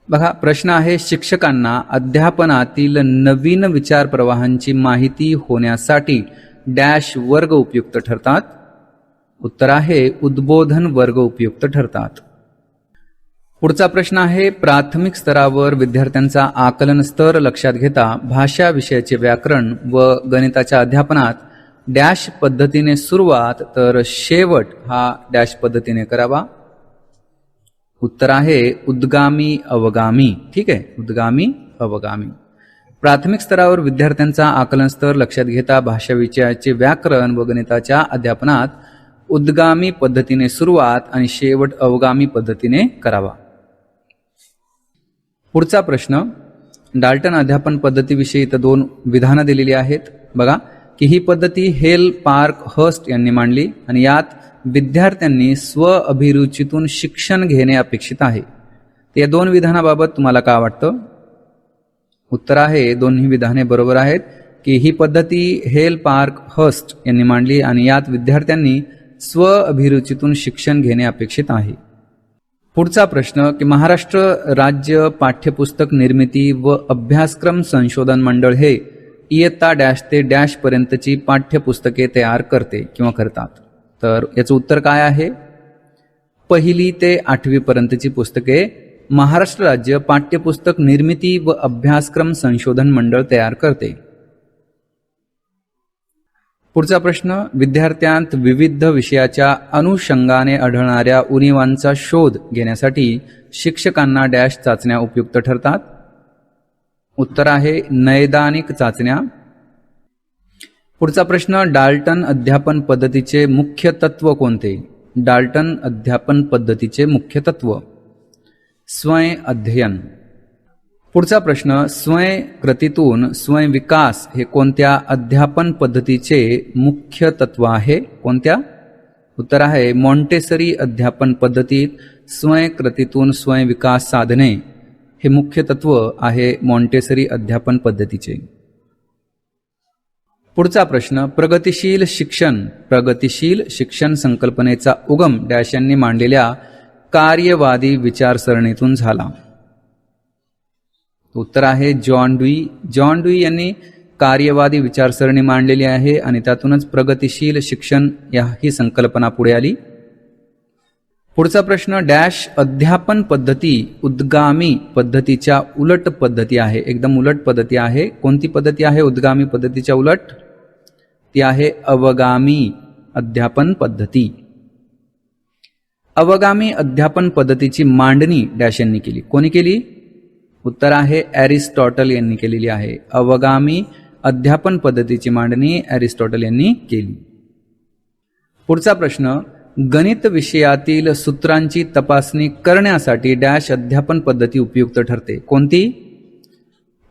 बघा प्रश्न आहे, शिक्षकांना अध्यापनातील नवीन विचार प्रवाहांची माहिती होण्यासाठी डॅश वर्ग उपयुक्त ठरतात. उत्तर आहे उद्बोधन वर्ग उपयुक्त ठरतात. पुढचा प्रश्न आहे, प्राथमिक स्तरावर विद्यार्थ्यांचा आकलन स्तर लक्षात घेता भाषा विषयाचे व्याकरण व गणिताच्या अध्यापनात डॅश पद्धतीने सुरुवात तर शेवट हा डॅश पद्धतीने करावा. उत्तर आहे उद्गामी अवगामी. ठीक आहे, उद्गामी अवगामी. प्राथमिक स्तरावर विद्यार्थ्यांचा आकलन स्तर लक्षात घेता भाषा विषयाचे व्याकरण व गणिताच्या अध्यापनात उद्गामी पद्धतीने सुरुवात आणि शेवट अवगामी पद्धतीने करावा. पुढचा प्रश्न, डाल्टन अध्यापन पद्धतीविषयी इथं 2 विधानं दिलेली आहेत. बघा की ही पद्धती हेल पार्क हर्स्ट यांनी मांडली आणि यात विद्यार्थ्यांनी स्व अभिरुचीतून शिक्षण घेणे अपेक्षित आहे. या 2 विधानाबाबत तुम्हाला काय वाटतं? उत्तर आहे दोन्ही विधाने बरोबर आहेत की ही पद्धती हेल पार्क हर्स्ट यांनी मांडली आणि यात विद्यार्थ्यांनी स्व अभिरुचीतून शिक्षण घेणे अपेक्षित आहे. पुढचा प्रश्न की महाराष्ट्र राज्य पाठ्यपुस्तक निर्मिती व अभ्यासक्रम संशोधन मंडळ हे इयत्ता डॅश ते डॅश पर्यंतची पाठ्यपुस्तके तयार करते किंवा करतात. तर याचं उत्तर काय आहे? 1ली ते 8वी पर्यंतची पुस्तके महाराष्ट्र राज्य पाठ्यपुस्तक निर्मिती व अभ्यासक्रम संशोधन मंडळ तयार करते. पुढचा प्रश्न, विद्यार्थ्यांत विविध विषयाच्या अनुषंगाने आढळणाऱ्या उणिवांचा शोध घेण्यासाठी शिक्षकांना डॅश चाचण्या उपयुक्त ठरतात. उत्तर आहे नैदानिक चाचण्या. पुढचा प्रश्न, डाल्टन अध्यापन पद्धतीचे मुख्य तत्व कोणते? डाल्टन अध्यापन पद्धतीचे मुख्य तत्व स्वयं अध्ययन. पुढचा प्रश्न, स्वयं कृतीतून स्वयं विकास हे कोणत्या अध्यापन पद्धतीचे मुख्य तत्व आहे? कोणत्या? उत्तर आहे मॉन्टेसरी अध्यापन पद्धतीत स्वयं कृतीतून स्वयं विकास साधने हे मुख्य तत्व आहे मॉन्टेसरी अध्यापन पद्धतीचे. पुढचा प्रश्न, प्रगतिशील शिक्षण संकल्पनेचा उगम डॅश यांनी मांडलेल्या कार्यवादी विचारसरणीतून झाला. उत्तर आहे जॉन ड्यूई यांनी कार्यवादी विचारसरणी मांडलेली आहे आणि त्यातूनच प्रगतिशील शिक्षण ही संकल्पना पुढे आली. पुढचा प्रश्न, डॅश अध्यापन पद्धती उद्गामी पद्धतीच्या उलट पद्धती आहे. एकदम उलट पद्धती आहे. कोणती पद्धती आहे उद्गामी पद्धतीच्या उलट? ती आहे अवगामी अध्यापन पद्धती. अवगामी अध्यापन पद्धतीची मांडणी डॅश यांनी केली. कोणी केली? उत्तर आहे एरिस्टॉटल यांनी केलेली आहे. अवगामी अध्यापन पद्धतीची मांडणी एरिस्टॉटल यांनी केली. पुढचा प्रश्न, गणित विषयातील सूत्रांची तपासणी करण्यासाठी डॅश अध्यापन पद्धती उपयुक्त ठरते. कोणती?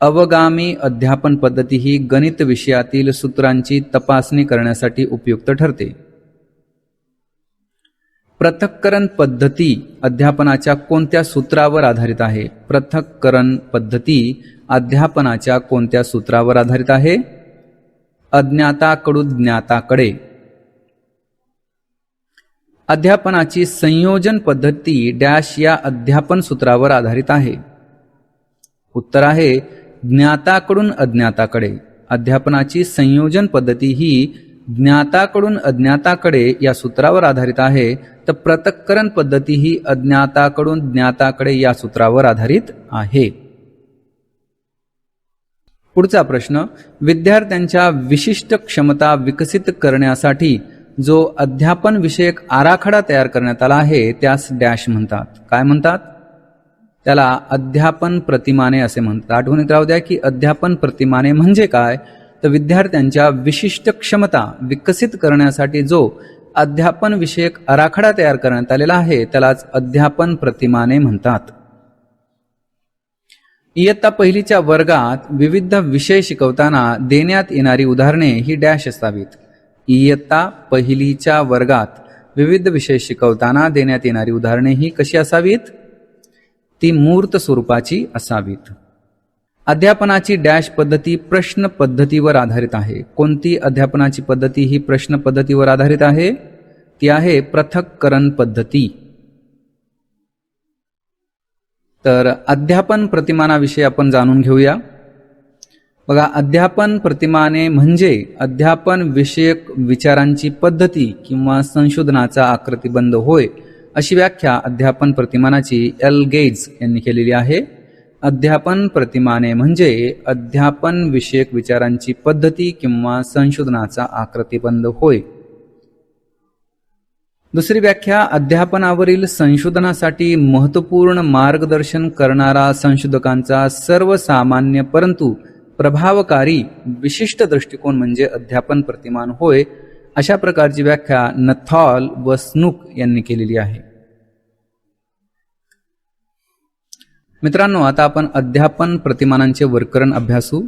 अवगामी अध्यापन पद्धती ही गणित विषयातील सूत्रांची तपासणी करण्यासाठी उपयुक्त ठरते. पृथक्करण पद्धती अध्यापनाच्या कोणत्या सूत्रावर आधारित आहे? पृथक्करण पद्धती अध्यापनाच्या कोणत्या सूत्रावर आधारित आहे? अज्ञाताकडून ज्ञाताकडे. अध्यापनाची संयोजन पद्धती डॅश या अध्यापन सूत्रावर आधारित आहे. उत्तर आहे ज्ञाताकडून अज्ञाताकडे. अध्यापनाची संयोजन पद्धती ही ज्ञाताकडून अज्ञाताकडे या सूत्रावर आधारित आहे, तर पृथक्करण पद्धती ही अज्ञाताकडून ज्ञाताकडे या सूत्रावर आधारित आहे. पुढचा प्रश्न, विद्यार्थ्यांच्या विशिष्ट क्षमता विकसित करण्यासाठी जो अध्यापन विषयक आराखडा तयार करण्यात आला आहे त्यास डॅश म्हणतात. काय म्हणतात? त्याला अध्यापन प्रतिमाने असे म्हणतात. आठवणीत राहू द्या की अध्यापन प्रतिमाने म्हणजे काय, तर विद्यार्थ्यांच्या विशिष्ट क्षमता विकसित करण्यासाठी जो अध्यापन विषयक आराखडा तयार करण्यात आलेला आहे त्यालाच अध्यापन प्रतिमाने म्हणतात. इयत्ता पहिलीच्या वर्गात विविध विषय शिकवताना देण्यात येणारी उदाहरणे ही डॅश असावीत. इयत्ता पहिलीच्या वर्गात विविध विषय शिकवताना देण्यात येणारी उदाहरणे ही कशी असावीत? ती मूर्त स्वरूपाची असावीत. अध्यापनाची डॅश पद्धती प्रश्न पद्धतीवर आधारित आहे. कोणती अध्यापनाची पद्धती ही प्रश्न पद्धतीवर आधारित आहे? ती आहे पृथक्करण पद्धती. तर अध्यापन प्रतिमानाविषयी आपण जाणून घेऊया. बघा, अध्यापन प्रतिमाने म्हणजे अध्यापन विषयक विचारांची पद्धती किंवा संशोधनाचा आकृतिबंध होय, अशी व्याख्या अध्यापन प्रतिमानाची एल गेज यांनी केलेली आहे. अध्यापन प्रतिमाने म्हणजे अध्यापन विषयक विचारांची पद्धती किंवा संशोधनाचा आकृतिबंध होय. दुसरी व्याख्या, अध्यापनावरील संशोधनासाठी महत्त्वपूर्ण मार्गदर्शन करणारा संशोधकांचा सर्वसामान्य परंतु प्रभावकारी विशिष्ट दृष्टिकोन म्हणजे अध्यापन प्रतिमान होय, अशा प्रकारची व्याख्या नथॉल व स्नूक यांनी केलेली आहे. मित्रांनो, आता आपण अध्यापन प्रतिमानांचे वर्गीकरण अभ्यासू.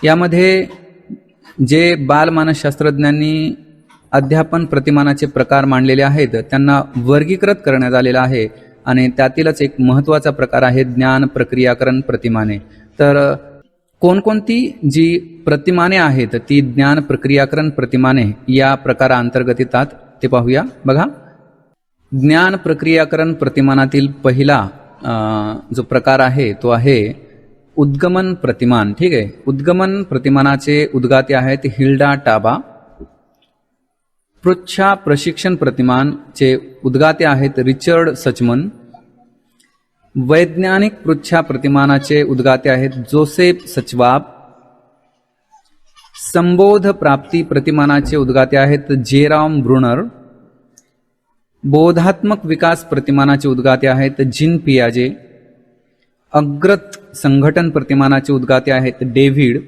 यामध्ये जे बालमानसशास्त्रज्ञांनी अध्यापन प्रतिमानाचे प्रकार मांडलेले आहेत त्यांना वर्गीकृत करण्यात आलेलं आहे आणि त्यातीलच एक महत्त्वाचा प्रकार आहे ज्ञान प्रक्रियाकरण प्रतिमाने. तर कोणकोणती जी प्रतिमाने आहेत ती ज्ञान प्रक्रियाकरण प्रतिमाने या प्रकाराअंतर्गत येतात ते पाहूया. बघा, ज्ञान प्रक्रियाकरण प्रतिमानातील पहिला जो प्रकार आहे तो आहे उद्गमन प्रतिमान. ठीक आहे, उद्गमन प्रतिमानाचे उद्गाते आहेत हिल्डा टाबा. पृच्छा प्रशिक्षण प्रतिमानचे उद्गाते आहेत रिचर्ड सचमन. वैज्ञानिक पृच्छा प्रतिमानाचे उद्गाते आहेत जोसेफ सचवाब. संबोध प्राप्ती प्रतिमानाचे उद्गाते आहेत जेरॉम ब्रुनर. बोधात्मक विकास प्रतिमानाचे उद्गाते आहेत जीन पियाजे. अग्रत संघटन प्रतिमानाचे उद्गाते आहेत डेव्हिड.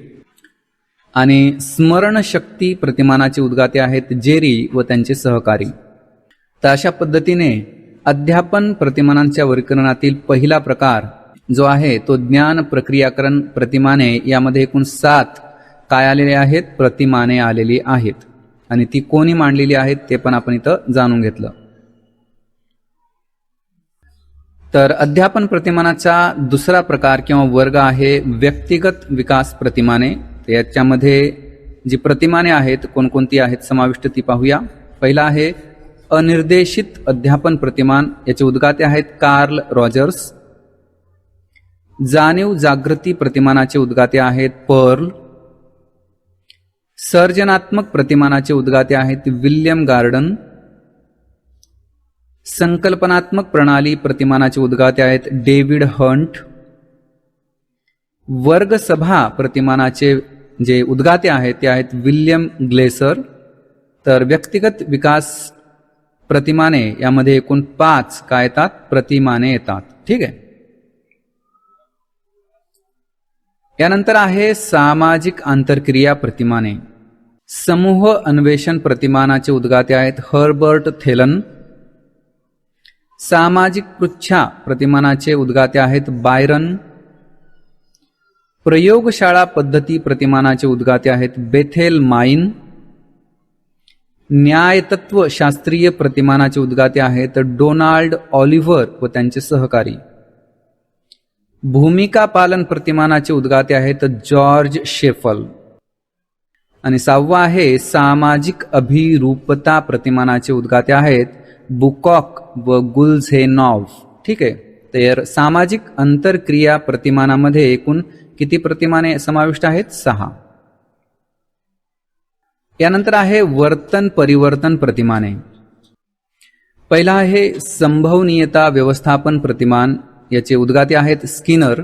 आणि स्मरणशक्ती प्रतिमानाचे उद्गाते आहेत जेरी व त्यांचे सहकारी. तर अशा पद्धतीने अध्यापन प्रतिमानांच्या वर्गीकरणातील पहिला प्रकार जो आहे तो ज्ञान प्रक्रियाकरण प्रतिमाने. यामध्ये एकूण 7 काय आलेले आहेत? प्रतिमाने आलेली आहेत आणि ती कोणी मांडलेली आहेत ते पण आपण इथं जाणून घेतलं. तर अध्यापन प्रतिमानाचा दुसरा प्रकार किंवा वर्ग आहे व्यक्तिगत विकास प्रतिमाने. याच्यामध्ये जी प्रतिमाने आहेत कोणकोणती आहेत समाविष्ट ती पाहूया. पहिला आहे अनिर्देशित अध्यापन प्रतिमान. याचे उद्गाते आहेत कार्ल रॉजर्स. जाणीव जागृती प्रतिमानाचे उद्गाते आहेत पर्ल. सर्जनात्मक प्रतिमानाचे उद्गाते आहेत विल्यम गार्डन. संकल्पनात्मक प्रणाली प्रतिमानाचे उद्गाते आहेत डेव्हिड हंट. वर्गसभा प्रतिमानाचे जे उद्गाते आहेत ते आहेत विल्यम ग्लेसर. तर व्यक्तिगत विकास प्रतिमाने यामध्ये एकूण 5 काय येतात? प्रतिमाने येतात. ठीक आहे. यानंतर आहे सामाजिक आंतरक्रिया प्रतिमाने. समूह अन्वेषण प्रतिमानाचे उद्गाते आहेत हर्बर्ट थेलन. सामाजिक पृच्छा प्रतिमानाचे उद्गाते आहेत बायरन. प्रयोगशाळा पद्धती प्रतिमानाचे उद्गाते आहेत बेथेल माइन. न्यायतत्व शास्त्रीय प्रतिमानाचे उद्गाते आहेत डोनाल्ड ऑलिव्हर व त्यांचे सहकारी. भूमिका पालन प्रतिमानाचे उद्गाते आहेत जॉर्ज शेफल. आणि 6वा आहे सामाजिक अभिरूपता प्रतिमानाचे उद्गाते आहेत बुकॉक व गुल्झेनॉव्ह. ठीक आहे. तर सामाजिक अंतरक्रिया प्रतिमानामध्ये एकूण किती प्रतिमाने समाविष्ट आहेत? 6. यानंतर आहे वर्तन परिवर्तन प्रतिमाने. पहिला आहे संभवनीयता व्यवस्थापन प्रतिमान. याचे उद्गाते आहेत स्किनर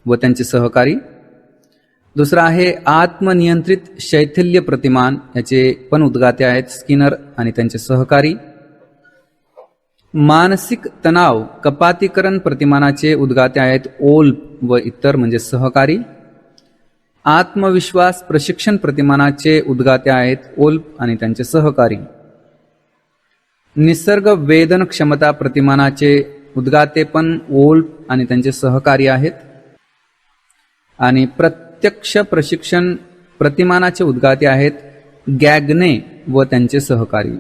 व त्यांचे सहकारी. दुसरा आहे आत्मनियंत्रित शैथिल्य प्रतिमान. याचे पण उद्गाते आहेत स्किनर आणि त्यांचे सहकारी. मानसिक तणाव कपातीकरण प्रतिमानाचे उद्गाते आहेत ओल्प व इतर म्हणजे सहकारी. आत्मविश्वास प्रशिक्षण प्रतिमानाचे उद्गाते आहेत ओल्प आणि त्यांचे सहकारी. निसर्ग वेदन क्षमता प्रतिमानाचे उद्गाते पण ओल्प आणि त्यांचे सहकारी आहेत. आणि प्रत्यक्ष प्रशिक्षण प्रतिमानाचे उद्गाते आहेत गॅगने व त्यांचे सहकारी.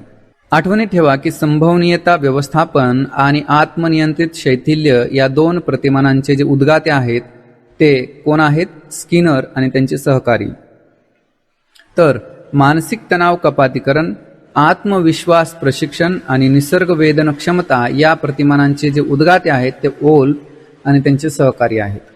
आठवणीत ठेवा की संभवनीयता व्यवस्थापन आणि आत्मनियंत्रित शैथिल्य या दोन प्रतिमानांचे जे उद्गाते आहेत ते कोण आहेत? स्किनर आणि त्यांचे सहकारी. तर मानसिक तणाव कपातीकरण, आत्मविश्वास प्रशिक्षण आणि निसर्ग वेदन क्षमता या प्रतिमानांचे जे उद्गाते आहेत ते वोल्फ आणि त्यांचे सहकारी आहेत.